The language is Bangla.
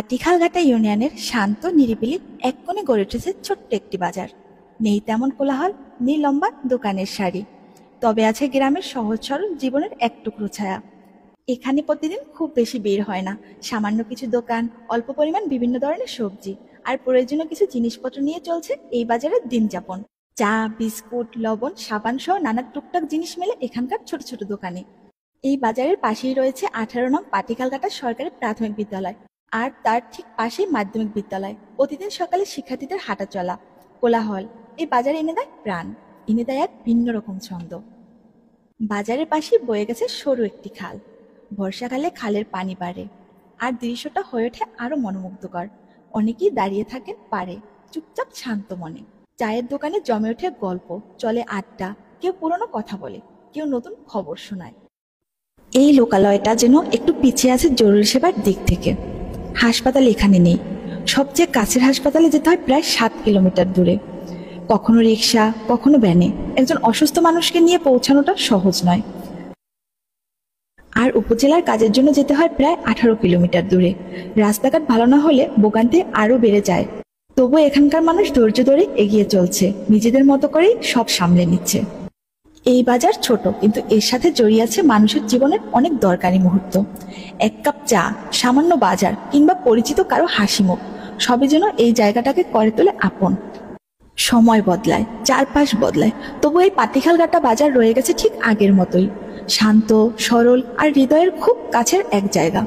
পাটিখালঘাটা ইউনিয়নের শান্ত নিরিবিলি এক কোণে গড়ে উঠেছে ছোট্ট একটি বাজার। নেই তেমন কোলাহল, নেই লম্বা দোকানের সারি, তবে আছে গ্রামের সহজ সরল জীবনের এক টুকরো ছায়া। এখানে প্রতিদিন খুব বেশি ভিড় হয় না, সামান্য কিছু দোকান, অল্প পরিমাণ বিভিন্ন ধরনের সবজি আর প্রয়োজনীয় কিছু জিনিসপত্র নিয়ে চলছে এই বাজারের দিন যাপন। চা, বিস্কুট, লবণ, সাবান সহ নানা টুকটাক জিনিস মেলে এখানকার ছোট ছোট দোকানে। এই বাজারের পাশেই রয়েছে 18 নং পাটিখালঘাটা সরকারি প্রাথমিক বিদ্যালয়, আর তার ঠিক পাশেই মাধ্যমিক বিদ্যালয়। প্রতিদিন সকালে শিক্ষার্থীদের হাঁটা চলা, কোলাহল এই বাজারে এনে দেয় প্রাণ, এনে দেয় এক ভিন্ন রকম ছন্দ। বাজারের পাশে বয়ে গেছে সরু একটি খাল। বর্ষাকালে খালের পানি বাড়ে আর দৃশ্যটা হয়ে ওঠে আরো মনোমুগ্ধকর। অনেকেই দাঁড়িয়ে থাকেন পারে, চুপচাপ শান্ত মনে। চায়ের দোকানে জমে ওঠে গল্প, চলে আড্ডা, কেউ পুরনো কথা বলে, কেউ নতুন খবর শোনায়। এই লোকালয়টা যেন একটু পিছিয়ে আছে জরুরি সেবার দিক থেকে। হাসপাতাল এখানে নেই, সবচেয়ে কাছের হাসপাতালে যেতে হয় প্রায় 7 কিলোমিটার দূরে। কখনো রিক্সা, কখনো ভ্যানে একজন অসুস্থ মানুষকে নিয়ে পৌঁছানোটা সহজ নয়। আর উপজেলার কাজের জন্য যেতে হয় প্রায় 18 কিলোমিটার দূরে। রাস্তাঘাট ভালো না হলে ভোগান্তি আরো বেড়ে যায়। তবু এখানকার মানুষ ধৈর্য ধরে এগিয়ে চলছে, নিজেদের মতো করেই সব সামলে নিচ্ছে। এই বাজার ছোট, কিন্তু এর সাথে জড়িয়ে আছে মানুষের জীবনের অনেক দরকারি মুহূর্ত। এক কাপ চা, সামান্য বাজার কিংবা পরিচিত কারো হাসি মুখ, সবই যেন এই জায়গাটাকে করে তোলে আপন। সময় বদলায়, চারপাশ বদলায়, তবু এই পাটিখালঘাটা বাজার রয়ে গেছে ঠিক আগের মতোই, শান্ত, সরল আর হৃদয়ের খুব কাছের এক জায়গা।